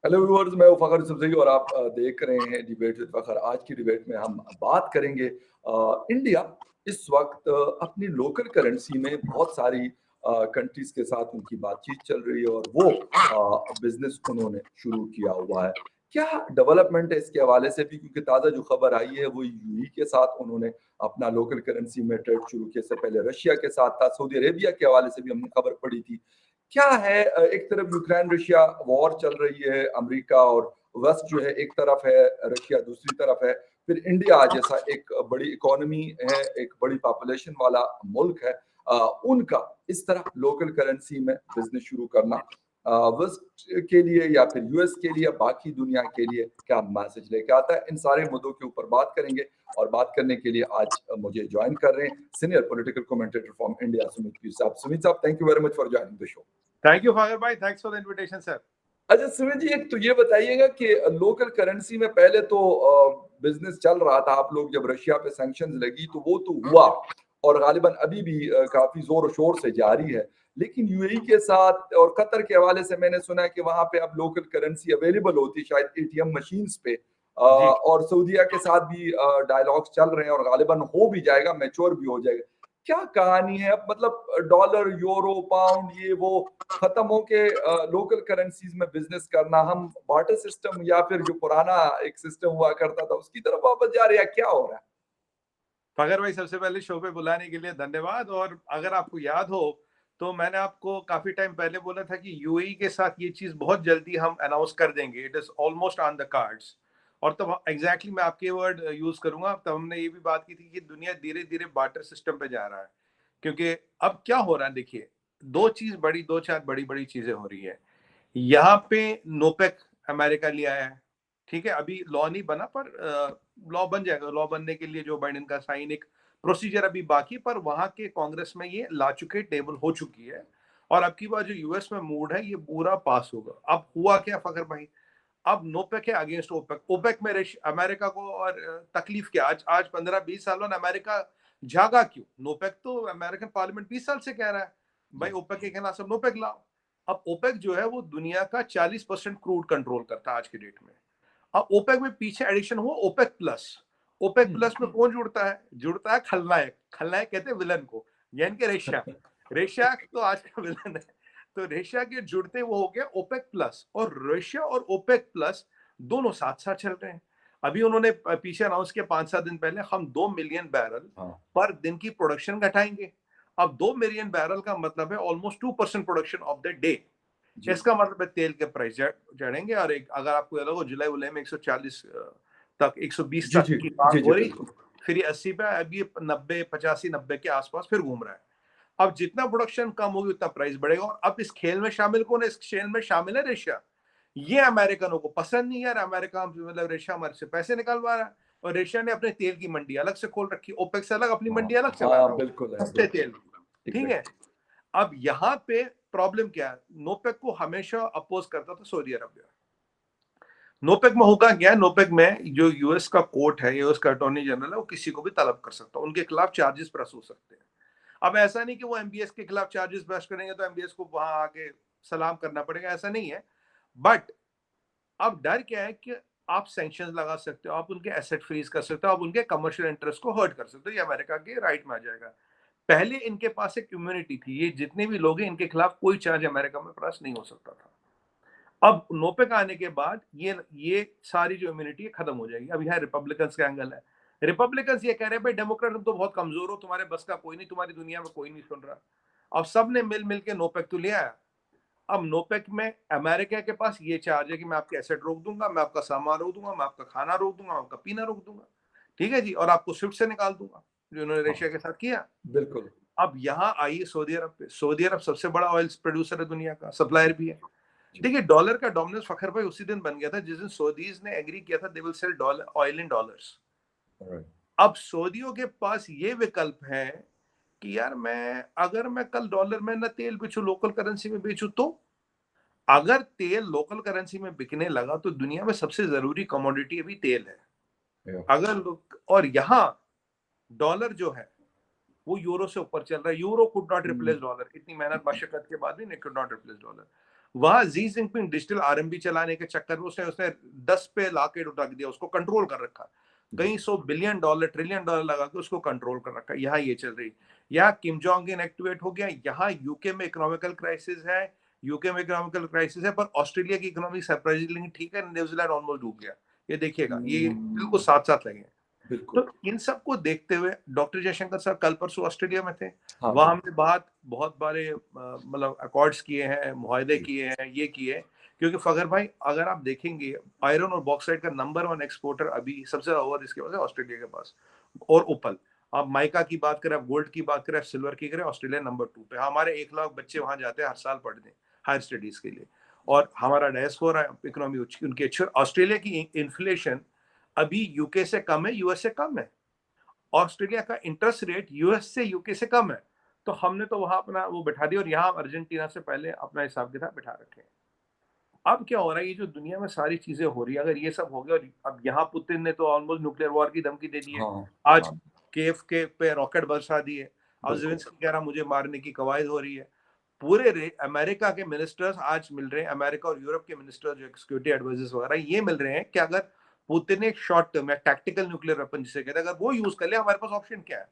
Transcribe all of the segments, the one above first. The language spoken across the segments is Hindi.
हेलो व्यूअर्स, मैं फ़खर यूसुफ़ज़ई और आप देख रहे हैं डिबेट विद फ़खर। आज की डिबेट में हम बात करेंगे इंडिया इस वक़्त अपनी लोकल करेंसी में बहुत सारी कंट्रीज़ के साथ उनकी बातचीत चल रही है और वो बिज़नेस उन्होंने शुरू किया हुआ है। क्या डेवलपमेंट है इसके हवाले से भी, क्योंकि ताज़ा जो खबर आई है वो यूएई के साथ उन्होंने अपना लोकल करेंसी में ट्रेड शुरू किया। इससे पहले रशिया के साथ था, सऊदी अरेबिया के हवाले से भी हमने खबर पढ़ी थी। क्या है एक तरफ यूक्रेन रशिया वॉर चल रही है, अमेरिका और वेस्ट जो है एक तरफ है, रशिया दूसरी तरफ है, फिर इंडिया जैसा एक बड़ी इकोनॉमी है, एक बड़ी पॉपुलेशन वाला मुल्क है, उनका इस तरह लोकल करेंसी में बिजनेस शुरू करना वेस्ट के लिए या फिर यूएस के लिए, बाकी दुनिया के लिए क्या मैसेज लेके आता है, इन सारे मुद्दों के ऊपर बात करेंगे। और बात करने के लिए आज मुझे ज्वाइन कर रहे हैं senior political commentator from India Sumit P साहब। सुमित साहब, thank you very much for joining the show. Thank you Fakhar भाई, thanks for the invitation sir. अच्छा सुमित जी, एक तो ये बताइएगा कि लोकल करेंसी में पहले तो बिजनेस चल रहा था, आप लोग जब रशिया पे सैंक्शंस लगी तो वो तो हुआ और गालिबन अभी भी काफी जोर शोर से जारी है। लेकिन यूएई के साथ और कतर के हवाले से मैंने सुना है कि वहां पे अब लोकल करेंसी अवेलेबल होती है शायद एटीएम मशीन्स पे, जी और सऊदीया के साथ भी डायलॉग्स चल रहे हैं और गालिबन हो भी जाएगा, मैच्योर भी हो जाएगा। क्या कहानी है अब, मतलब डॉलर यूरो पाउंड ये वो खत्म होके लोकल करेंसीज में बिजनेस करना, हम बार्टर सिस्टम या फिर जो पुराना एक सिस्टम हुआ करता था उसकी तरफ वापस जा रहे हैं, क्या हो रहा है? फागर भाई, सबसे पहले शो पे बुलाने के लिए धन्यवाद। और अगर आपको याद हो तो मैंने आपको काफी टाइम पहले बोला था कि यूएई के साथ ये चीज बहुत जल्दी हम अनाउंस कर देंगे, it is almost on the cards. और तब एग्जैक्टली मैं आपके वर्ड यूज करूंगा। तब हमने ये भी बात की थी कि दुनिया धीरे धीरे बार्टर सिस्टम पे जा रहा है। क्योंकि अब क्या हो रहा है, देखिए, दो चार बड़ी बड़ी चीजें हो रही है। यहाँ पे नोपेक अमेरिका ले आया है। ठीक है, अभी लॉ नहीं बना पर लॉ बन जाएगा। लॉ बनने के लिए जो बाइडेन का साइन, एक प्रोसीजर अभी बाकी, पर वहां के कांग्रेस में ये ला चुके, टेबल हो चुकी है। और अब की बार जो यूएस में मूड है ये पूरा पास होगा। अब हुआ क्या फकर भाई, अब नोपेक है अगेंस्ट ओपेक। ओपेक में अमेरिका को और तकलीफ क्या, आज आज 15-20 साल बाद अमेरिका जागा क्यों? नोपेक तो अमेरिकन पार्लियामेंट 20 साल से कह रहा है भाई जी ओपेक के खिलाफ सब नोपेक लाओ। अब ओपेक जो है वो दुनिया का 40% क्रूड कंट्रोल करता है आज के डेट में। अब ओपेक में पीछे एडिशन हुआ ओपेक प्लस। ओपेक प्लस में कौन जुड़ता है? जुड़ता है खलनायक। खलनायक कहते हैं विलन को, यानी कि रेशा। रेशा तो आज का विलन है। तो रेशा के जुड़ते वो हो गया ओपेक प्लस। और रेशा और ओपेक प्लस दोनों साथ साथ चल रहे हैं। अभी उन्होंने पीछे अनाउंस किया 5-7 दिन पहले, हम 2 मिलियन बैरल हाँ पर दिन की प्रोडक्शन घटाएंगे। अब 2 मिलियन बैरल का मतलब है almost 2% production of the day. जी इसका मतलब है तेल के प्राइस चढ़ेंगे। और एक अगर आपको याद हो, जुलाई उलाई में 140 तक, 120 जी तक जी की जी मांग जी हो रही थी। बिल्कुल। फिर ये 80 पे, अब ये 90, 85, 90 के आसपास फिर घूम रहा है। अब जितना प्रोडक्शन कम होगी उतना प्राइस बढ़ेगा। और अब इस खेल में शामिल कौन है? इस खेल में शामिल है रशिया। ये अमेरिकनों को पसंद नहीं है। यार अमेरिका मतलब रशिया हमारे से पैसे निकलवा रहा है। और रशिया ने अपने तेल की मंडी अलग से खोल रखी, ओपेक से अलग अपनी हाँ मंडी अलग चला रहा हाँ हो, बिल्कुल है, सस्ते बिल्कुल तेल की। ठीक है। एग्जैक्टली। अब यहाँ पे प्रॉब्लम क्या है? नोपेक को हमेशा अपोज करता था सऊदी अरबिया। नोपेक में होगा क्या? नोपेक में जो यूएस का कोर्ट है, यूएस का अटॉर्नी जनरल है, वो किसी को भी तलब कर सकता है, उनके खिलाफ चार्जेस प्रेस हो सकते हैं। अब ऐसा नहीं कि वो एमबीएस के खिलाफ चार्जेस प्रेस करेंगे तो एमबीएस को वहां आके सलाम करना पड़ेगा, ऐसा नहीं है। बट अब डर क्या है कि आप सैंक्शंस लगा सकते हो, आप उनके एसेट फ्रीज कर सकते हो, आप उनके कमर्शियल इंटरेस्ट को हर्ट कर सकते हो। ये अमेरिका के राइट में आ जाएगा। पहले इनके पास एक इम्यूनिटी थी, ये जितने भी लोग हैं इनके खिलाफ कोई चार्ज अमेरिका में पास नहीं हो सकता था। अब नोपेक आने के बाद ये सारी जो इम्यूनिटी है खत्म हो जाएगी। अब यहाँ रिपब्लिकन्स का एंगल है। रिपब्लिकन्स ये कह रहे हैं भाई डेमोक्रेट तुम तो बहुत कमजोर हो, तुम्हारे बस का कोई नहीं, तुम्हारी दुनिया में कोई नहीं सुन रहा। अब सब ने मिल मिल के नोपेक तो लिया है। अब नोपेक में अमेरिका के पास ये चार्ज है कि मैं आपके एसेट रोक दूंगा, मैं आपका सामान रोक दूंगा, मैं आपका खाना रोक दूंगा, मैं आपका पीना रोक दूंगा। ठीक है जी, और आपको स्विफ्ट से निकाल दूंगा, जो उन्होंने हाँ रशिया के साथ किया। बिल्कुल। अब यहाँ आइए सऊदी अरब पे। सऊदी अरब सबसे बड़ा ऑयल प्रोड्यूसर है दुनिया का, सप्लायर भी है। जी देखिए, डॉलर का डोमिनेंस फखर भाई उसी दिन बन गया था जिस दिन सऊदीज ने एग्री किया था they will sell dollar oil in dollars. Right. अब सऊदियों के पास ये विकल्प है कि यार अगर मैं कल डॉलर में ना तेल बेचूं, लोकल करेंसी में बेचूं, तो अगर तेल लोकल करेंसी में बिकने लगा तो दुनिया में सबसे जरूरी कमोडिटी अभी तेल है। या अगर और यहाँ डॉलर जो है वो यूरो से ऊपर चल रहा है। Euro could not replace dollar, इतनी मेहनत मशक्कत के बाद भी कुड नॉट रिप्लेस डॉलर। वहां जी जिनपिंग डिजिटल आरएमबी चलाने के चक्कर में उसने उसने 10 पे लाके रख दिया, उसको कंट्रोल कर रखा, कई $100 बिलियन ट्रिलियन डॉलर लगा के उसको कंट्रोल कर रखा। यहाँ ये चल रही, यहाँ किम जोंग इन एक्टिवेट हो गया, यहाँ यूके में इकोनॉमिकल क्राइसिस है, यूके में इकोनॉमिकल क्राइसिस है, पर ऑस्ट्रेलिया की इकोनॉमी सरप्राइजिंगली ठीक है, न्यूजीलैंड ऑलमोस्ट डूब गया। ये देखिएगा, ये बिल्कुल साथ साथ लगे। बिल्कुल। तो इन सबको देखते हुए डॉक्टर जयशंकर सर कल परसों ऑस्ट्रेलिया में थे, हाँ, वहां बिल्कुल। हमने बहुत बारे मतलब अकॉर्ड्स किए हैं, मुआहदे जी। किए हैं, ये किए। क्योंकि फगर भाई अगर आप देखेंगे आयरन और बॉक्साइट का नंबर 1 एक्सपोर्टर अभी सबसे ओवर इसके पास है ऑस्ट्रेलिया के पास, और ओपल। आप माइका की बात करें, आप गोल्ड की बात करें, आप सिल्वर की करें, ऑस्ट्रेलिया नंबर 2 पे। हमारे 1 लाख बच्चे वहां जाते हैं हर साल पढ़ने हायर स्टडीज के लिए, और हमारा डायस्पोरा इकोनॉमी उनकी अच्छी। ऑस्ट्रेलिया की इन्फ्लेशन अभी यूके से कम है, यूएस से कम है। ऑस्ट्रेलिया का इंटरेस्ट रेट यूएस से यूके से कम है। तो हमने तो वहां अपना वो बैठा दिया, और यहाँ अर्जेंटीना से पहले अपना हिसाब किताब बैठा रखे हैं। अब क्या हो रहा है, ये जो दुनिया में सारी चीजें हो रही है, अगर ये सब हो गया, और अब यहाँ पुतिन ने तो ऑलमोस्ट न्यूक्लियर वॉर की धमकी दे दी है। हाँ, आज हाँ, केव के पे रॉकेट बरसा दिए। अब बिल्कुल। ज़ेलेंस्की कह रहा मुझे मारने की कवायद हो रही है। पूरे अमेरिका के मिनिस्टर्स आज मिल रहे हैं, अमेरिका और यूरोप के मिनिस्टर्स जो सिक्योरिटी एडवाइजर्स वगैरह, ये मिल रहे हैं कि अगर पुतिन एक शॉर्ट टर्म या टैक्टिकल न्यूक्लियर वेपन जिसे कहते हैं, अगर वो यूज कर ले, हमारे पास ऑप्शन क्या है।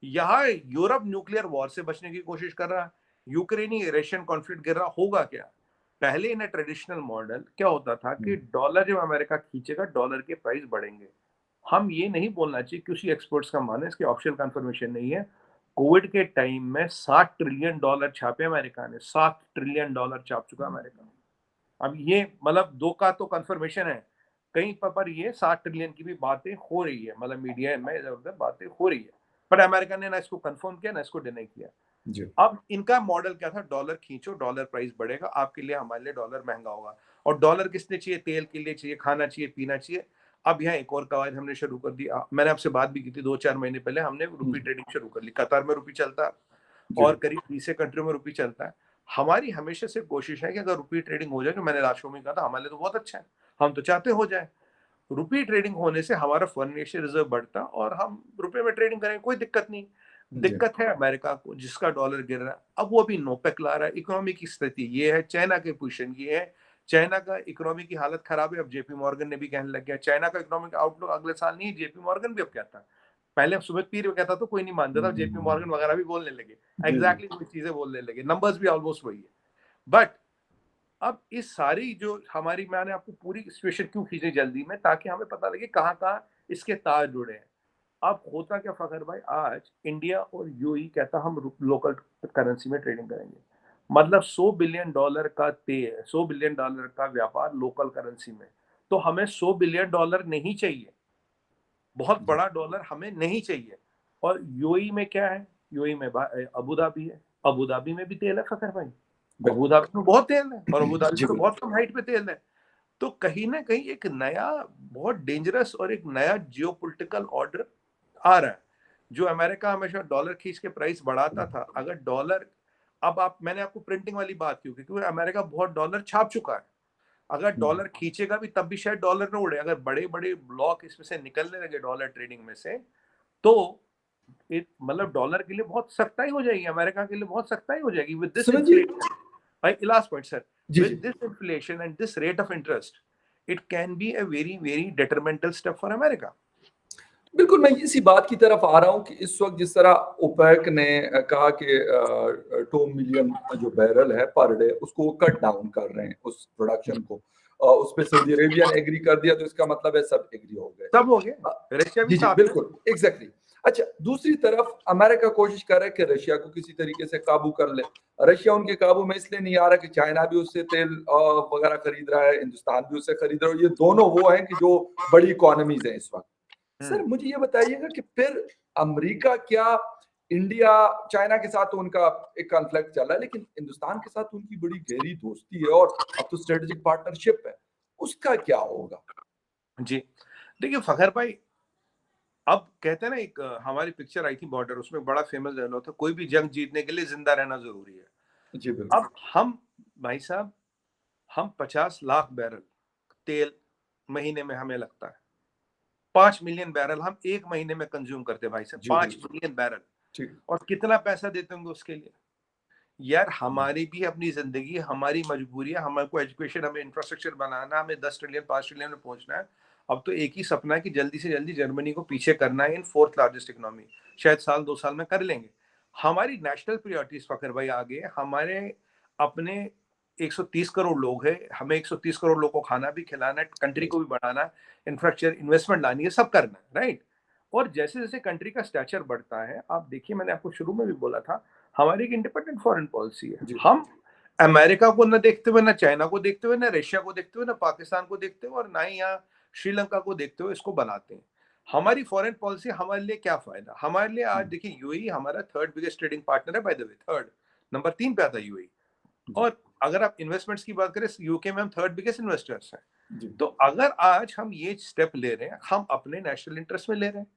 यहाँ यूरोप न्यूक्लियर वॉर से बचने की कोशिश कर रहा है, यूक्रेनी रशियन कॉन्फ्लिक्ट गिर रहा, होगा क्या। पहले इन ट्रेडिशनल मॉडल क्या होता था कि हुँ, डॉलर जब अमेरिका खींचेगा, डॉलर के प्राइस बढ़ेंगे। हम ये नहीं बोलना चाहिए किसी एक्सपर्ट्स का माने, इसकी ऑफिशियल कंफर्मेशन नहीं है। कोविड के टाइम में $60 ट्रिलियन छापे अमेरिका ने, $60 ट्रिलियन छाप चुका अमेरिका। अब ये मतलब 2 का तो कंफर्मेशन है, कहीं पर ये 60 ट्रिलियन की भी बातें हो रही है, मतलब मीडिया में इधर उधर बातें हो रही है, पर अमेरिका ने ना इसको कंफर्म किया ना इसको डिनाई किया। जी। अब इनका मॉडल क्या था, डॉलर खींचो, डॉलर प्राइस बढ़ेगा, आपके लिए हमारे लिए डॉलर महंगा होगा। और डॉलर किसने चाहिए, तेल के लिए चाहिए, खाना चाहिए, पीना चाहिए। अब यहाँ एक और कवायद हमने शुरू कर दी, मैंने आपसे बात भी की थी 2-4 महीने पहले, हमने हुँ, रुपी ट्रेडिंग शुरू कर ली। कतार में रुपी चलता है, जी, और करीब 20 कंट्रियों में रुपी चलता है। हमारी हमेशा से कोशिश है कि अगर रुपी ट्रेडिंग हो जाए, जो मैंने लास्ट शो में कहा था, हमारे लिए तो बहुत अच्छा है, हम तो चाहते हो जाए। रुपी ट्रेडिंग होने से हमारा फॉरेन एक्सचेंज रिजर्व बढ़ता, और हम रुपए में ट्रेडिंग करें, कोई दिक्कत नहीं। जी, दिक्कत है अमेरिका को, जिसका डॉलर गिर रहा है। अब वो अभी नोपेक ला रहा है, इकोनॉमी की स्थिति ये है, चाइना के पोजीशन ये है, चाइना का इकोनॉमी की हालत खराब है। अब जेपी मॉर्गन ने भी कहने लग गया चाइना का इकोनॉमिक आउटलुक अगले साल नहीं है, जेपी मॉर्गन भी अब कहता है। पहले सुमित पीर कहता तो कोई नहीं मानता था, जेपी मॉर्गन वगैरह भी बोलने लगे, जी, जी। एग्जैक्टली वही चीजें बोलने लगे, नंबर्स भी ऑलमोस्ट वही है। बट अब इस सारी जो हमारी, मैंने आपको पूरी सिचुएशन क्यों खींची जल्दी में, ताकि हमें पता लगे कहाँ कहाँ इसके तार जुड़े हैं। अब होता क्या फखर भाई, आज इंडिया और यूएई कहता हम लोकल करेंसी में ट्रेडिंग करेंगे, मतलब $100 बिलियन का तेल, $100 बिलियन का व्यापार लोकल करेंसी में। तो हमें $100 बिलियन नहीं चाहिए, बहुत जी, बड़ा डॉलर हमें नहीं चाहिए। और यूएई में क्या है, यूएई में अबू धाबी है, अबू धाबी में भी तेल है फखर भाई, अबू बिल्कुल। धाबी में बहुत तेल है, और अबू धाबी जी, में तो बिल्कुल। बहुत कम हाइट पे तेल है। तो कहीं ना कहीं एक नया बहुत डेंजरस और एक नया जियोपॉलिटिकल ऑर्डर आ रहा है, जो अमेरिका हमेशा डॉलर खींच के प्राइस बढ़ाता था। अगर डॉलर, अब आप, मैंने आपको प्रिंटिंग वाली बात क्यों की, क्योंकि अमेरिका बहुत डॉलर छाप चुका है। अगर हुँ, डॉलर खींचेगा भी तब भी शायद डॉलर ना उड़े। अगर बड़े बड़े ब्लॉक इसमें से निकलने लगे डॉलर ट्रेडिंग में से, तो मतलब डॉलर के लिए बहुत सख्ताई हो जाएगी, अमेरिका के लिए बहुत सख्ताई हो जाएगी with this Suman ji. Inflation. भाई लास्ट पॉइंट सर, जी, with जी। this inflation and this rate of interest, it can be a very detrimental step for America. बिल्कुल, मैं इसी बात की तरफ आ रहा हूँ कि इस वक़्त जिस तरह ओपेक ने कहा कि 2 मिलियन जो बैरल है पर डे उसको वो कट डाउन कर रहे हैं उस प्रोडक्शन को। उस पे सऊदी अरेबिया ने एग्री कर दिया तो इसका मतलब है सब एग्री हो गए। सब हो गया, रशिया भी जी, जी, साथ है। बिल्कुल, एग्ज़ैक्टली। अच्छा, दूसरी तरफ अमेरिका कोशिश कर रहा है कि रशिया को किसी तरीके से काबू कर ले। रशिया उनके काबू में इसलिए नहीं आ रहा कि चाइना भी उससे तेल वग़ैरह खरीद रहा है, हिंदुस्तान भी उससे खरीद रहा है और ये दोनों वो हैं कि जो बड़ी इकोनॉमीज़ हैं इस वक़्त। सर हम्म मुझे ये बताइएगा कि फिर अमेरिका क्या इंडिया चाइना के साथ तो उनका एक कॉन्फ्लिक्ट चल रहा है, लेकिन हिंदुस्तान के साथ उनकी बड़ी गहरी दोस्ती है और अब तो स्ट्रेटेजिक पार्टनरशिप है, उसका क्या होगा? जी, देखिए फखर भाई, अब कहते हैं ना, एक हमारी पिक्चर आई थी बॉर्डर, उसमें बड़ा फेमस डायलॉग था, कोई भी जंग जीतने के लिए जिंदा रहना जरूरी है। जी, बिल्कुल। अब हम, भाई साहब, हम 50 लाख बैरल तेल महीने में हमें लगता है, 5 मिलियन बैरल हम एक महीने में कंज्यूम करते हैं भाई साहब, जी, पांच बिल्कुल। मिलियन बैरल ठीक। और कितना पैसा देते होंगे उसके लिए। यार हमारी भी अपनी जिंदगी, हमारी मजबूरी है, हमारे को एजुकेशन, हमें इंफ्रास्ट्रक्चर बनाना, हमें 10 ट्रिलियन 5 ट्रिलियन में पहुंचना है। अब तो एक ही सपना है कि जल्दी से जल्दी जर्मनी को पीछे करना है इन फोर्थ लार्जेस्ट इकोनॉमी। शायद साल 2 साल में कर लेंगे। हमारी नेशनल प्रायोरिटीज फकर भाई आगे, हमारे अपने 130 करोड़ लोग हैं, हमें 130 करोड़ लोग को खाना भी खिलाना है, कंट्री को भी बढ़ाना है, इंफ्रास्ट्रक्चर इन्वेस्टमेंट लानी है, सब करना है, राइट। और जैसे जैसे कंट्री का स्टैचर बढ़ता है, आप देखिए मैंने आपको शुरू में भी बोला था, हमारी एक इंडिपेंडेंट फॉरेन पॉलिसी है। जी हम अमेरिका को न देखते हुए, ना चाइना को देखते हुए, ना रशिया को देखते हुए, ना पाकिस्तान को देखते हुए, और ना ही यहाँ श्रीलंका को देखते हुए इसको बनाते हैं। हमारी फॉरेन पॉलिसी हमारे लिए क्या फायदा, हमारे लिए आज देखिए यूएई हमारा थर्ड बिगेस्ट ट्रेडिंग पार्टनर है, by the way third, number 3 पे आता है यूएई। जी और अगर आप इन्वेस्टमेंट्स की बात करें, यूके में हम थर्ड बिगेस्ट इन्वेस्टर्स हैं। जी तो अगर आज हम ये स्टेप ले रहे हैं, हम अपने नेशनल इंटरेस्ट में ले रहे हैं।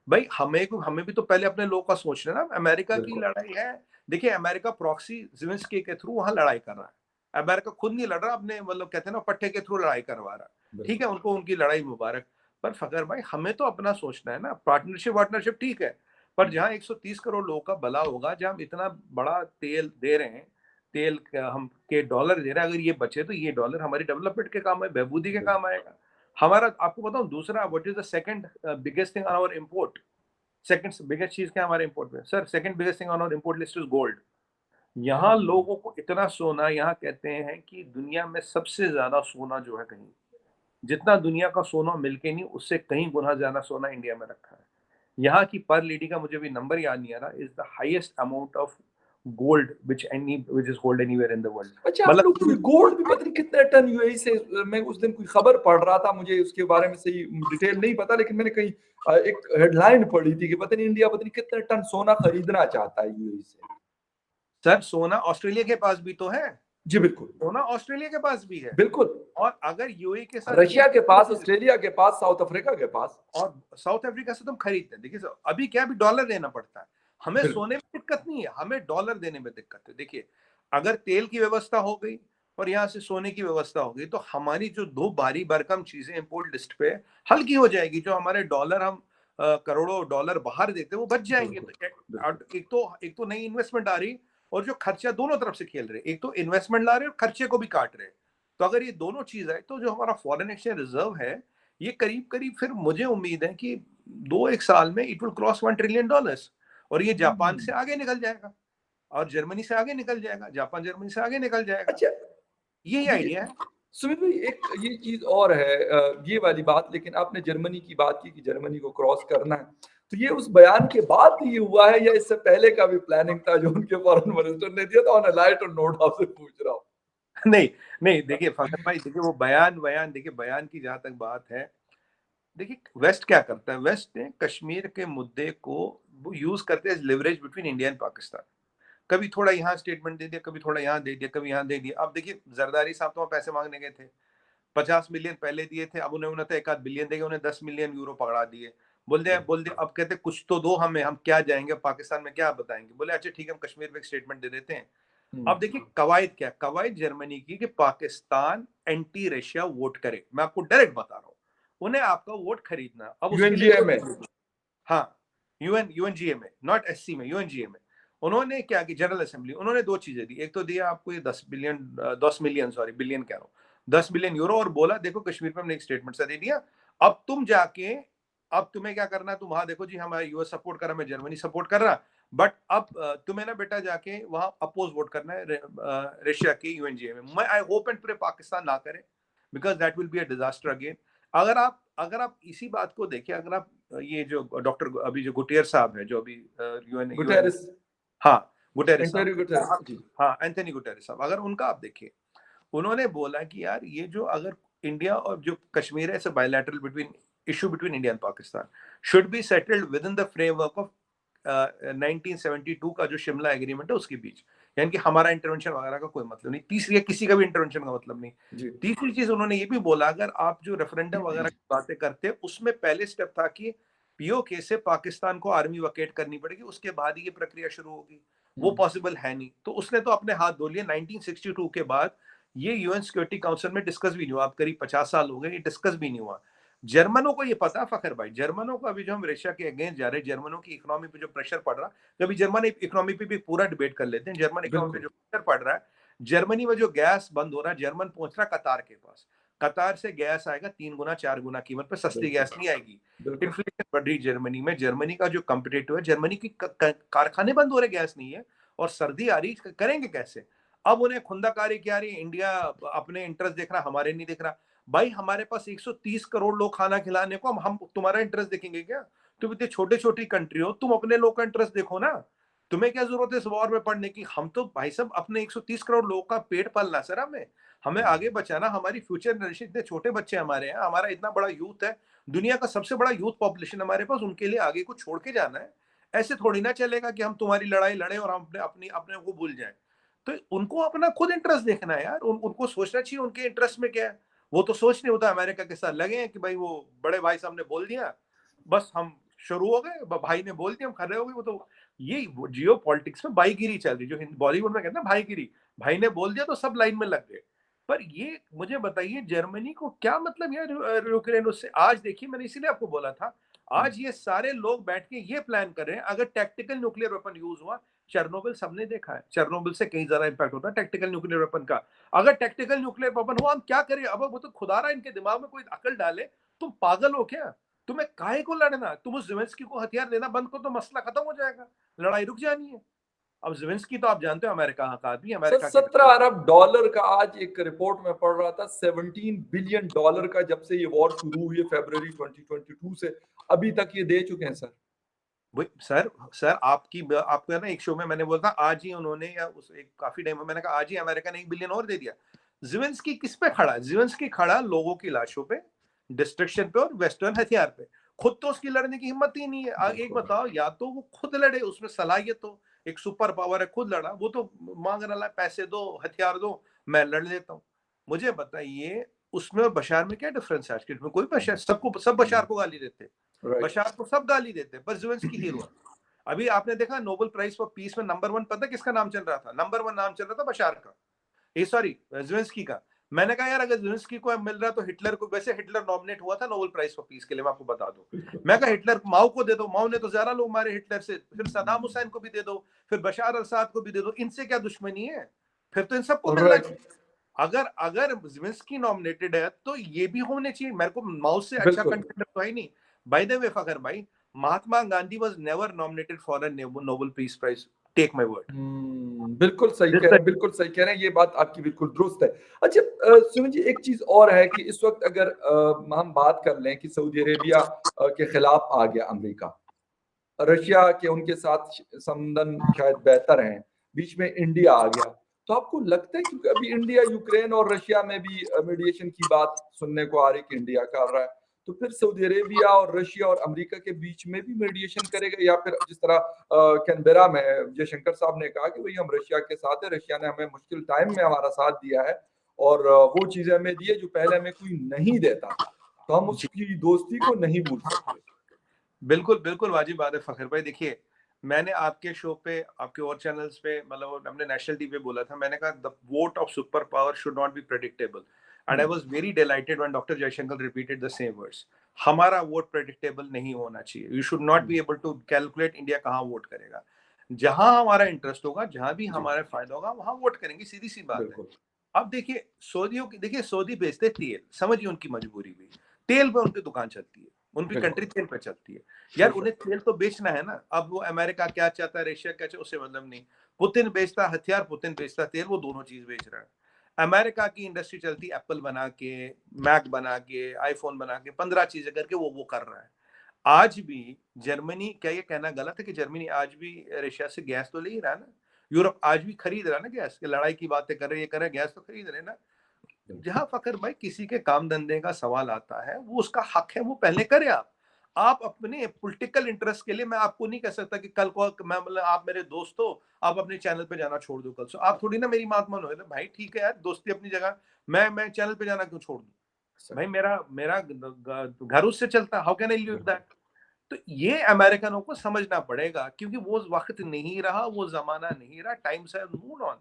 भाई हमें भी तो पहले अपने लोगों का सोचना है ना। अमेरिका की बिल्कुल लड़ाई है, देखिए अमेरिका प्रॉक्सी ज़ेलेंस्की के थ्रू वहां लड़ाई कर रहा है। अमेरिका खुद नहीं लड़ रहा, अपने मतलब कहते हैं ना पट्टे के थ्रू लड़ाई करवा रहा है। ठीक बिल्कुल है, उनको उनकी लड़ाई मुबारक। पर फकर भाई हमें तो अपना सोचना है ना। पार्टनरशिप वार्टनरशिप ठीक है, पर जहां 130 करोड़ लोगों का भला होगा, जहां हम इतना बड़ा तेल दे रहे हैं, हम के डॉलर दे रहे हैं, अगर ये बचे तो ये डॉलर हमारी डेवलपमेंट के काम है, बहबूदी के काम आएगा। हमारा आपको बताऊं दूसरा, what is the second biggest thing on our import, second biggest चीज क्या है हमारे इंपोर्ट में sir, second biggest thing on our import list is gold. यहाँ लोगों को इतना सोना, यहाँ कहते हैं कि दुनिया में सबसे ज्यादा सोना जो है, कहीं जितना दुनिया का सोना मिलके नहीं, उससे कहीं गुना ज्यादा सोना इंडिया में रखा है। यहाँ की पर लेडी का मुझे भी नंबर याद नहीं आ रहा, is the highest amount of gold which is hold anywhere in the world. अच्छा, आप लोग मतलब गोल्ड भी पता नहीं कितने टन यूएई से, मैं उस दिन कोई खबर पढ़ रहा था, मुझे उसके बारे में सही डिटेल नहीं पता, लेकिन मैंने कहीं एक हेडलाइन पढ़ी थी कि पता नहीं इंडिया पता नहीं कितने टन सोना खरीदना चाहता है यूएई से। सर सोना ऑस्ट्रेलिया के पास भी तो है, जी बिल्कुल सोना ऑस्ट्रेलिया के पास भी है। बिल्कुल, और अगर यूएई के साथ रशिया के पास, ऑस्ट्रेलिया के पास, साउथ अफ्रीका के पास। और साउथ अफ्रीका से तुम खरीदते हैं, देखिए अभी क्या, अभी डॉलर देना पड़ता है। हमें बिल्कुल सोने में दिक्कत नहीं है, हमें डॉलर देने में दिक्कत है। देखिए अगर तेल की व्यवस्था हो गई और यहाँ से सोने की व्यवस्था हो गई, तो हमारी जो दो भारी भरकम चीजें इंपोर्ट लिस्ट पे हल्की हो जाएगी। जो हमारे डॉलर हम करोड़ों डॉलर बाहर देते हैं, वो बच जाएंगे। बिल्कुल बिल्कुल तो एक तो नई इन्वेस्टमेंट आ रही, और जो खर्चा दोनों तरफ से खेल रहे, एक तो इन्वेस्टमेंट ला रहे और खर्चे को भी काट रहे। तो अगर ये दोनों चीज आए, तो जो हमारा फॉरेन एक्सचेंज रिजर्व है, ये करीब करीब, फिर मुझे उम्मीद है कि 2 एक साल में इट विल क्रॉस $1 ट्रिलियन। और ये जापान से आगे निकल जाएगा, और जर्मनी से आगे निकल जाएगा, जापान जर्मनी से आगे निकल जाएगा। अच्छा यही देखिए आइडिया है। सुमित भाई, एक ये चीज और है, ये वाली बात, लेकिन आपने जर्मनी की बात की कि जर्मनी को क्रॉस करना है, तो ये उस बयान के बाद ही हुआ है या इससे पहले का भी प्लानिंग था जो उनके फॉरेन मिनिस्टर ने दिया था? ऑन अ लाइटर नोट आपसे पूछ रहा हूँ। नहीं नहीं, देखिए फखर भाई, देखिए वो बयान बयान देखिए, बयान की जहां तक बात है, देखिए वेस्ट क्या करता है, वेस्ट ने कश्मीर के मुद्दे को वो यूज करते हैं leverage between India and Pakistan. कभी थोड़ा यहाँ स्टेटमेंट दे दिया, कभी थोड़ा यहाँ दे दिया, कभी यहाँ दे दिया। अब देखिए जरदारी साहब तो वहाँ पैसे मांगने गए थे, 50 मिलियन पहले दिए थे, अब उन्हें तो 1 आध बिलियन देंगे, उन्हें 10 मिलियन यूरो पकड़ा दिए। बोल दे अब कहते कुछ तो दो हमें, हम क्या जाएंगे पाकिस्तान में, क्या बताएंगे। बोले अच्छा ठीक है, हम कश्मीर में एक स्टेटमेंट दे देते हैं। अब देखिए कवायद क्या, कवायद जर्मनी की कि पाकिस्तान एंटी रशिया वोट करे। मैं आपको डायरेक्ट बता रहा हूँ, उन्हें आपका वोट खरीदना। अब उसके लिए यूएनजीए में। हाँ, यूएनजीए में, नॉट एससी में, यूएनजीए में। उन्होंने क्या की जनरल असेंबली, उन्होंने दो चीजें दी। एक तो दिया आपको ये 10 मिलियन, सॉरी बिलियन कह रहा हूँ, 10 मिलियन यूरो, और बोला देखो कश्मीर पे हमने एक स्टेटमेंट सा दे दिया, अब तुम जाके, अब तुम्हें क्या करना है, तुम वहां देखो जी, हमारा यूएस सपोर्ट कर रहा, मैं जर्मनी सपोर्ट कर रहा, बट अब तुम्हें ना बेटा जाके वहां अपोज वोट करना है रशिया के यूएनजीए में। मैं I hope and pray Pakistan ना करे, because that will be a disaster again. अगर आप इसी बात को देखिए, अगर आप ये जो डॉक्टर अभी जो गुटेर साहब है, जो अभी यूएन, गुटेरेस, हाँ गुटेरेस एंटोनियो गुटेरेस साहब, जी। हाँ एंथनी गुटेरेस साहब, अगर उनका आप देखिए, उन्होंने बोला कि यार ये जो अगर इंडिया और जो कश्मीर है, bilateral between issue between India and Pakistan should be settled with in the framework of 1972 का जो शिमला एग्रीमेंट है उसके बीच, यानी कि हमारा इंटरवेंशन वगैरह का कोई मतलब नहीं, तीसरी किसी का भी इंटरवेंशन का मतलब नहीं। जी तीसरी चीज उन्होंने ये भी बोला, अगर आप जो रेफरेंडम वगैरह की बातें करते, उसमें पहले स्टेप था कि पीओके से पाकिस्तान को आर्मी वकेट करनी पड़ेगी, उसके बाद ही ये प्रक्रिया शुरू होगी। वो पॉसिबल है नहीं, तो उसने तो अपने हाथ धो लिए। 1962 के बाद ये यूएन सिक्योरिटी काउंसिल में डिस्कस भी नहीं हुआ। अब करीब 50 साल हो गए, ये डिस्कस भी नहीं हुआ। जर्मनों को ये पता, फखर भाई, जर्मनों को अभी जो हम रशिया के अगेंस्ट जा रहे हैं, जर्मनों की इकोनॉमी पे जो प्रेशर पड़ रहा है, कभी जर्मन इकोनॉमी पे भी पूरा डिबेट कर लेते हैं। जर्मन इकोनॉमी पे बिल्कुल, जो प्रेशर पड़ रहा है, जर्मनी में जो गैस बंद हो रहा है, जर्मन पहुंच रहा है कतार के पास। कतार से गैस आएगा 3 गुना 4 गुना कीमत पे, सस्ती बिल्कुल, गैस नहीं आएगी। बिल्कुल। इन्फ्लेशन बढ़ रही जर्मनी में, जर्मनी का जो कम्पिटेटिव है, जर्मनी की कारखाने बंद हो रहे, गैस नहीं है, और सर्दी आ रही, करेंगे कैसे? अब उन्हें खुंदाकारी क्या रही है, इंडिया अपने इंटरेस्ट देख रहा, हमारे नहीं देख रहा। भाई हमारे पास 130 करोड़ लोग खाना खिलाने को, हम तुम्हारा इंटरेस्ट देखेंगे क्या? तुम इतने छोटे छोटी कंट्री हो, तुम अपने लोग का इंटरेस्ट देखो ना। तुम्हें क्या जरूरत है इस वॉर में पड़ने की? हम तो भाई साहब अपने 130 करोड़ लोगों का पेट पालना सर, हमें हमें आगे बचाना, हमारी फ्यूचर जनरेशन, इतने छोटे बच्चे हमारे हैं, हमारा इतना बड़ा यूथ है, दुनिया का सबसे बड़ा यूथ पॉपुलेशन हमारे पास, उनके लिए आगे कुछ छोड़ के जाना है। ऐसे थोड़ी ना चलेगा कि हम तुम्हारी लड़ाई लड़े और हम अपने अपनी अपने को भूल जाएं। तो उनको अपना खुद इंटरेस्ट देखना है यार, उनको सोचना चाहिए उनके इंटरेस्ट में क्या है। वो तो सोच नहीं होता, अमेरिका के साथ लगे हैं कि भाई वो बड़े भाई साहब ने बोल दिया, बस हम शुरू हो गए, भाई ने बोल दिया हम खड़े हो गए। वो तो ये जियो पॉलिटिक्स में भाईगिरी चल रही, जो बॉलीवुड में कहते हैं भाईगिरी, भाई ने बोल दिया तो सब लाइन में लग गए। पर ये मुझे बताइए, जर्मनी को क्या मतलब यार यूक्रेन उससे? आज देखिए, मैंने इसीलिए आपको बोला था, हुँ, आज ये सारे लोग बैठ के ये प्लान कर रहे हैं, अगर टैक्टिकल न्यूक्लियर वेपन यूज हुआ, चेरनोबिल सबने देखा है, चेरनोबिल से कहीं ज्यादा इंपैक्ट होता है टैक्टिकल न्यूक्लियर वेपन का। अगर टैक्टिकल न्यूक्लियर वेपन हुआ, हम क्या करें? अब वो तो खुदारा इनके दिमाग में कोई अकल डाले, तुम पागल हो क्या? तुम्हें काहे को लड़ना? तुम उस ज़ेलेंस्की को हथियार देना बंद करो तो मसला खत्म हो जाएगा, लड़ाई रुक जानी है। अब ज़ेलेंस्की तो आप जानते हो अमेरिका का आदमी, सर अमेरिका के 17 अरब डॉलर का आज एक रिपोर्ट में पढ़ रहा था, 17 बिलियन डॉलर का जब से ये वॉर शुरू हुई है फरवरी 2022 से अभी तक ये दे चुके हैं सर। वही सर, सर आपको है ना, एक शो में मैंने बोला था आज ही उन्होंने, या उस एक काफी टाइम में मैंने कहा आज ही अमेरिका ने 1 बिलियन और दे दिया। ज़ेलेंस्की किस पे खड़ा है? ज़ेलेंस्की खड़ा लोगों की लाशों पे, डिस्ट्रक्शन पे और वेस्टर्न हथियार पे। खुद तो उसकी लड़ने की हिम्मत ही नहीं है। एक बिल्कुल, बताओ, या तो वो खुद लड़े, उसमें सलाहियत हो, एक सुपर पावर है, खुद लड़ा, वो तो मांग रहा है पैसे दो, हथियार दो, मैं लड़ लेता हूँ। मुझे बताइए, उसमें और बशार में क्या डिफरेंस है? आज के डेट में कोई बशार, सबको सब बशार को गाली देते हैं, राइट। बशार को सब गाली देते हैं, पर ज़ेलेंस्की हीरो है। अभी आपने देखा नोबेल प्राइज फॉर पीस में नंबर 1 पता है किसका नाम चल रहा था? नंबर 1 नाम चल रहा था बशार का, ये सॉरी ज़ेलेंस्की का। मैंने कहा यार, अगर ज़ेलेंस्की को मिल रहा है तो हिटलर को, वैसे हिटलर नॉमिनेट हुआ था नोबेल प्राइज फॉर पीस के लिए, मैं आपको बता दूं। मैं कहा हिटलर, माओ को दे दो, माओ ने तो ज्यादा लोग मारे हिटलर से, फिर सदाम हुसैन को भी दे दो, फिर बशार अल-असाद को भी दे दो, इनसे क्या दुश्मनी है? फिर तो इन सबको मिलना राइट, चाहिए। अगर अगर ज़ेलेंस्की नॉमिनेटेड है तो ये भी होने चाहिए। मेरे को माओ से अच्छा बिल्कुल। कंटेंडर तो है ही नहीं। बाय द वे फखर भाई, Mahatma Gandhi was never nominated for a Nobel peace prize, take my word. बिल्कुल सही दिस कह रहे हैं, बिल्कुल सही कह रहे हैं, ये बात आपकी बिल्कुल दुरुस्त है। अच्छा सुमन जी एक चीज़ और है कि इस वक़्त अगर हम बात कर लें कि सऊदी अरेबिया के खिलाफ आ गया अमेरिका, रशिया के उनके साथ संबंध शायद बेहतर हैं, बीच में इंडिया आ गया। तो आपको लगता है क्योंकि अभी इंडिया यूक्रेन और रशिया में भी मीडिएशन की बात सुनने को आ रही है कि इंडिया कर रहा है, तो फिर सऊदी अरेबिया और रशिया और अमेरिका के बीच में भी मीडिएशन करेगा या फिर जिस तरह कैनबेरा में जयशंकर साहब ने कहा कि भई हम रशिया के साथ हैं, रशिया ने हमें मुश्किल टाइम में हमारा साथ दिया है और वो चीज़ें हमें दी है जो पहले हमें कोई नहीं देता था। तो हम जी, उसकी दोस्ती को नहीं भूल सकते। बिल्कुल, बिल्कुल वाजिब बात है फ़खर भाई। देखिए, मैंने आपके शो पे, आपके और चैनल्स पे, मतलब हमने नेशनल टीवी पे बोला था, मैंने कहा the vote of super power should not be predictable, and hmm, I was very delighted when doctor Jaishankar repeated the same words. हमारा वोट प्रेडिक्टेबल नहीं होना चाहिए। You should not hmm, be able to calculate India कहाँ वोट करेगा। जहाँ हमारा इंटरेस्ट होगा, जहाँ भी जी, हमारा फ़ायदा होगा, वहाँ वोट करेंगे, सीधी-सी बात है। बिल्कुल। अब देखिए, सऊदी बेचते तेल, समझिए उनकी मजबूरी भी। तेल पे उनकी दुकान चलती है, उनकी कंट्री बिल्कुल, तेल पे चलती है। यार बेशक, उन्हें तेल तो बेचना है ना। अब वो अमेरिका क्या चाहता है, रशिया क्या चाहता है, उससे मतलब नहीं। पुतिन बेचता हथियार, पुतिन बेचता तेल, वो दोनों चीज बेच रहा है। अमेरिका की इंडस्ट्री चलती एप्पल बना के, मैक बना के, आईफोन बना के, 15 चीजें करके वो कर रहा है। आज भी जर्मनी, क्या ये कहना गलत है कि जर्मनी आज भी रशिया से गैस तो ले ही रहा है ना? यूरोप आज भी खरीद रहा है ना गैस? लड़ाई की बातें कर रहे, ये कर रहे, गैस तो खरीद रहे हैं ना। बिल्कुल। जहां फकर भाई किसी के काम धंधे का सवाल आता है, वो उसका हक है, वो पहले करे। आप अपने पॉलिटिकल इंटरेस्ट के लिए, मैं आपको नहीं कह सकता कि कल को मैं, मतलब आप मेरे दोस्त हो, आप अपने चैनल पे जाना छोड़ दो कल से, आप थोड़ी ना मेरी बात मानोगे। तो भाई ठीक है यार, दोस्ती अपनी जगह, मैं चैनल पे जाना क्यों छोड़ दूं? सही, भाई मेरा मेरा घर उससे चलता है, हाउ कैन आई लिव बिल्कुल। दैट? तो ये अमेरिकनों को समझना पड़ेगा, क्योंकि वो वक्त नहीं रहा, वो जमाना नहीं रहा, टाइम्स हैव मूव्ड ऑन।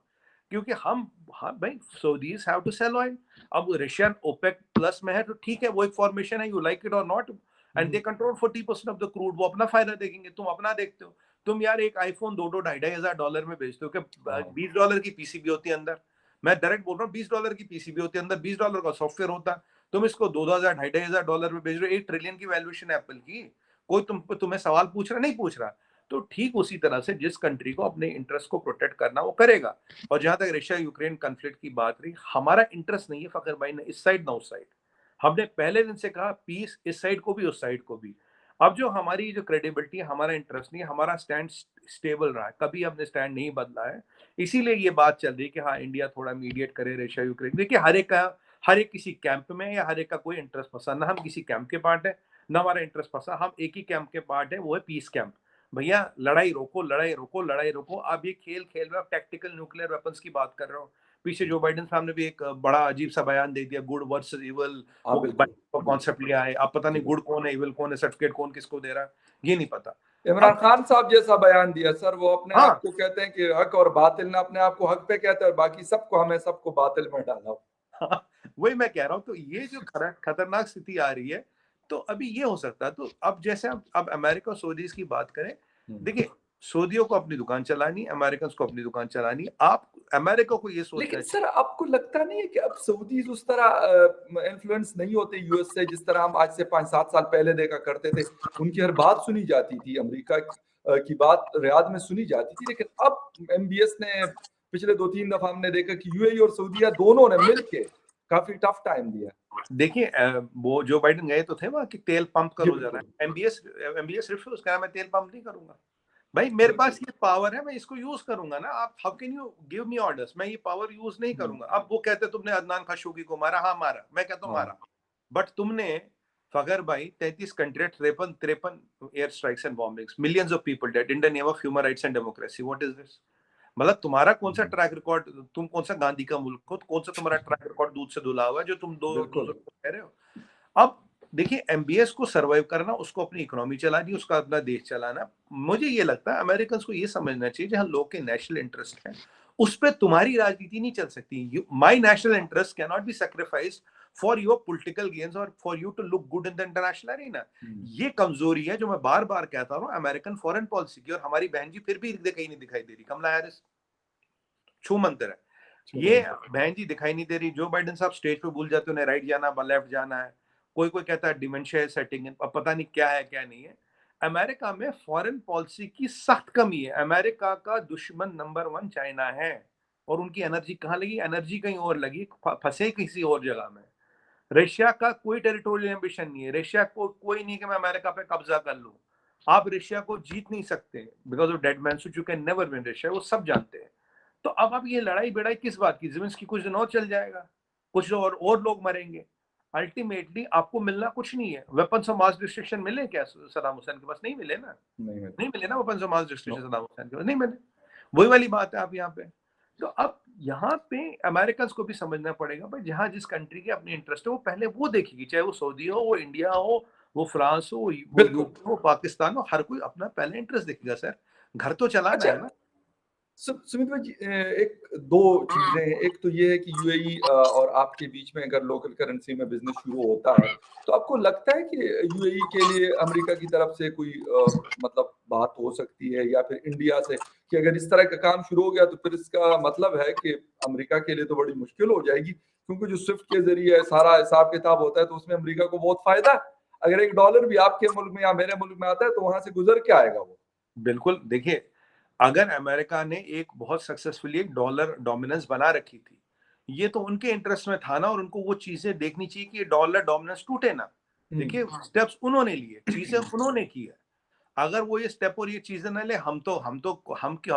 क्योंकि हम, हाँ भाई, Saudis have to sell oil. अब रशियन ओपेक प्लस में है तो ठीक है, वो एक फॉर्मेशन है, you like it or not, and they control 40% of the crude, वो अपना फायदा देखेंगे, तुम अपना देखते हो। तुम यार एक आईफोन 2-2 ढाई-ढाई हजार डॉलर में बेचते हो, कि हाँ, $20 की पीसीबी होती है अंदर। मैं डायरेक्ट बोल रहा हूँ, $20 की पीसीबी होती है अंदर, $20 का सॉफ्टवेयर होता है। तुम इसको 2-2 हजार ढाई-ढाई हजार डॉलर में बेच रहे हो। 1 ट्रिलियन की वैल्यूएशन है एप्पल की। कोई तुम्हें सवाल पूछ रहा, नहीं पूछ रहा। तो ठीक उसी तरह से जिस कंट्री को अपने इंटरेस्ट को प्रोटेक्ट करना, वो करेगा। और जहां तक रशिया यूक्रेन कॉन्फ्लिक्ट की बात रही, हमारा इंटरेस्ट नहीं है फखर भाई ने इस साइड ना उस साइड। हमने पहले दिन से कहा पीस इस साइड को भी उस साइड को भी। अब जो हमारी जो क्रेडिबिलिटी है, हमारा इंटरेस्ट नहीं है, हमारा स्टैंड स्टेबल रहा है, कभी हमने स्टैंड नहीं बदला है। इसीलिए ये बात चल रही है कि हाँ इंडिया थोड़ा मीडिएट करे रशिया यूक्रेन। देखिए हर एक किसी कैंप में, या हर एक का कोई इंटरेस्ट पसंद ना, हम किसी कैंप के पार्ट है ना हमारा इंटरेस्ट पसंद, हम एक ही कैंप के पार्ट है, वो है पीस कैंप। भैया लड़ाई रोको, लड़ाई रोको, लड़ाई रोको। आप ये खेल खेल रहे हो, टैक्टिकल न्यूक्लियर वेपन्स की बात कर रहे हो। पीछे जो बाइडेन साहब ने भी एक बड़ा अजीब सा बयान दे दिया, गुड वर्सेस इविल। हाँ, वो बिल्कुल, बिल्कुल। कॉन्सेप्ट लिया है, अब पता जी, नहीं गुड बिल्कुल। कौन है, इविल कौन है, सर्टिफिकेट कौन किसको दे रहा है, ये नहीं पता। इमरान अब खान साहब जैसा बयान दिया सर, वो अपने आप हाँ, को कहते हैं कि हक और बातिल ने अपने आप को हक पे कहते हैं और बाकी सबको हमें सबको बातिल में डाला। हाँ, वही मैं कह रहा हूँ। तो ये जो खतरनाक स्थिति आ रही है, तो अभी ये हो सकता है। तो अब जैसे अब अमेरिका और सऊदीज की बात करें, हम्म। देखिए सऊदियों को अपनी दुकान चलानी, अमेरिकन को अपनी दुकान चलानी। आप अमेरिका को ये सोचना लेकिन चाहिए। सर आपको लगता नहीं है कि अब सऊदीज उस तरह इन्फ्लुएंस नहीं होते यूएस से, जिस तरह हम आज से 5-7 साल पहले देखा करते थे। उनकी हर बात सुनी जाती थी, अमेरिका की बात रियाद में सुनी जाती थी। लेकिन अब एमबीएस ने पिछले 2-3 दफा हमने देखा कि यूएई और सऊदीया दोनों ने मिलके काफी टफ टाइम दिया। देखिए वो जो बाइडेन गए तो थे वहां कि तेल पंप जी करो जरा। बिल्कुल, एमबीएस रिफ्यूज करा, मैं तेल पंप नहीं करूंगा। भाई मेरे बिल्कुल। पास ये पावर है, मैं इसको यूज करूंगा ना। आप how can you give me orders, मैं ये पावर यूज नहीं हम्म, करूंगा। अब वो कहते तुमने अदनान खशोगी को मारा, हाँ मारा, मैं कहता हूँ हाँ, मारा। बट तुमने फगर भाई 33 country, 53 air strikes and bombings, millions of people dead in the name of human rights and democracy, what is this? मतलब तुम्हारा कौन सा हम्म, ट्रैक रिकॉर्ड, तुम कौन सा गांधी का मुल्क हो, कौन सा तुम्हारा ट्रैक रिकॉर्ड दूध से धुला हुआ है जो तुम दो बिल्कुल। दूसरों को कह रहे हो? अब देखिए एमबीएस को सरवाइव करना, उसको अपनी इकोनॉमी चलानी, उसका अपना देश चलाना। मुझे ये लगता है अमेरिकन को ये समझना चाहिए जहां लोग के नेशनल इंटरेस्ट है, उस पर तुम्हारी राजनीति नहीं चल सकती। My national interest can not be sacrificed for your political gains और for you to look good in the international arena. Hmm, ये कमजोरी है जो मैं बार बार कहता हूँ अमेरिकन फॉरेन पॉलिसी की। और हमारी बहन जी फिर भी कहीं नहीं दिखाई दे रही, कमला हैरिस छू मंतर है। ये चलो। बहन जी दिखाई नहीं दे रही। जो बाइडेन साहब स्टेज पे भूल जाते, उन्हें राइट जाना, लेफ्ट जाना है। कोई कोई कहता है डिमेंशिया सेटिंग, अब पता नहीं क्या है क्या नहीं है। अमेरिका में फॉरेन पॉलिसी की सख्त कमी है। अमेरिका का दुश्मन नंबर 1 चाइना है। और उनकी एनर्जी कहाँ लगी? एनर्जी कहीं और लगी, फंसे किसी और जगह में। रशिया का कोई टेरिटोरियल एम्बिशन नहीं है। रशिया को कोई नहीं कि मैं अमेरिका पे कब्जा कर लूं। आप रशिया को जीत नहीं सकते, because of dead man you can never win Russia, वो सब जानते हैं। तो अब ये लड़ाई बेड़ाई किस बात की? ज़ेलेंस्की कुछ दिन और चल जाएगा, कुछ और लोग मरेंगे। अल्टीमेटली आपको मिलना कुछ नहीं है। वेपन्स ऑफ मास डिस्ट्रक्शन मिले क्या सद्दाम हुसैन के पास? नहीं मिले ना। नहीं है। नहीं मिले ना weapons of mass no. Destruction Saddam Hussein के पास, नहीं मिले। वही वाली बात है आप यहाँ पे। तो अब यहाँ पे अमेरिकन को भी समझना पड़ेगा भाई, जहाँ जिस कंट्री के अपने इंटरेस्ट है वो पहले वो देखेगी। चाहे वो सऊदी हो, वो इंडिया हो, वो फ्रांस हो, वो बिल्कुल। यूके हो, पाकिस्तान हो, हर कोई अपना पहले इंटरेस्ट देखेगा सर। घर तो चलाना अच्छा, है ना। सुमित भाई जी, एक दो चीजें हैं। एक तो ये है कि यूएई और आपके बीच में अगर लोकल करेंसी में बिजनेस शुरू होता है, तो आपको लगता है कि यूएई के लिए अमेरिका की तरफ से कोई मतलब बात हो सकती है, या फिर इंडिया से, कि अगर इस तरह का काम शुरू हो गया तो फिर इसका मतलब है कि अमेरिका के लिए तो बड़ी मुश्किल हो जाएगी, क्योंकि जो स्विफ्ट के जरिए सारा हिसाब किताब होता है तो उसमें अमेरिका को बहुत फायदा है। अगर $1 भी आपके मुल्क में या मेरे मुल्क में आता है तो वहां से गुजर के आएगा वो। बिल्कुल, देखिए अगर अमेरिका ने एक बहुत सक्सेसफुली एक डॉलर डोमिनेंस बना रखी थी, ये तो उनके इंटरेस्ट में था ना। और उनको वो चीजें देखनी चाहिए कि ये डॉलर डोमिनेंस टूटे ना। देखिए स्टेप्स उन्होंने लिए, चीजें उन्होंने की है। अगर वो ये स्टेप और ये चीजें ना ले, हम तो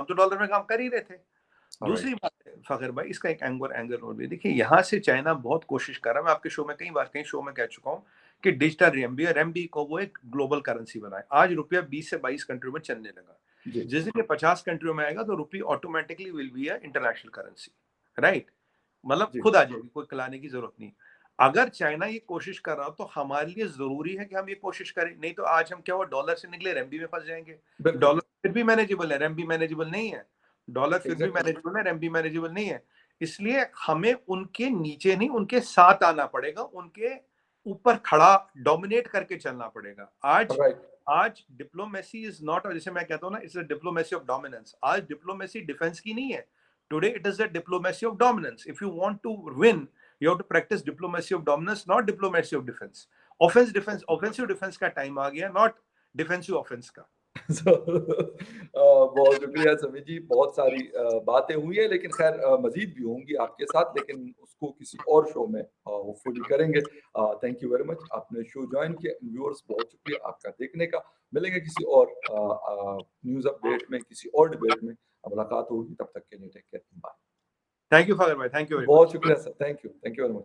डॉलर में काम कर ही रहे थे। राइट। दूसरी बात है फखर भाई, इसका एक एंगर और भी देखिए। यहाँ से चाइना बहुत कोशिश कर रहा है, मैं आपके शो में कई बार कई शो में कह चुका हूँ कि डिजिटल रेमबी और रेमबी को वो एक ग्लोबल करेंसी बनाए। आज रुपया 20 से 22 कंट्रियों में चलने लगा। जी, जिस दिन ये 50 कंट्रियों में आएगा तो rupee automatically will be international currency, right? मतलब जी। खुद आ जाएगी, कोई खिलाने की जरूरत नहीं। अगर चाइना ये कोशिश कर रहा हो तो हमारे लिए जरूरी है कि हम ये कोशिश करें। नहीं तो आज हम क्या हुआ, डॉलर से निकले रेमबी में फंस जाएंगे। बिल्कुल। डॉलर फिर भी मैनेजेबल है, रेमबी मैनेजेबल नहीं है। डॉलर फिर भी एग्जैक्टली मैनेजेबल है, RMB मैनेजेबल नहीं है। इसलिए हमें उनके नीचे नहीं, उनके साथ आना पड़ेगा, उनके ऊपर खड़ा डोमिनेट करके चलना पड़ेगा। आज राइट आज डिप्लोमेसी इज नॉट, जैसे मैं कहता हूँ ना, it's a diplomacy of dominance. आज डिप्लोमेसी डिफेंस की नहीं है, today it is the diplomacy of dominance. If you want to win, you have to practise diplomacy of dominance, not diplomacy of defence. Offence defence, offensive defence का टाइम आ गया, नॉट डिफेंसिव ऑफेंस का। बहुत शुक्रिया समीर जी, बहुत सारी बातें हुई है, लेकिन खैर मजीद भी होंगी आपके साथ, लेकिन उसको किसी और शो में होपफुली करेंगे। थैंक यू वेरी मच, आपने शो ज्वाइन किया। व्यूअर्स बहुत शुक्रिया आपका देखने का। मिलेंगे किसी और न्यूज़ अपडेट में, किसी और डिबेट में मुलाकात होगी। तब तक के लिए take care, bye. Thank you Fakhar भाई, थैंक यू वेरी बहुत मच। शुक्रिया sir, thank you very much.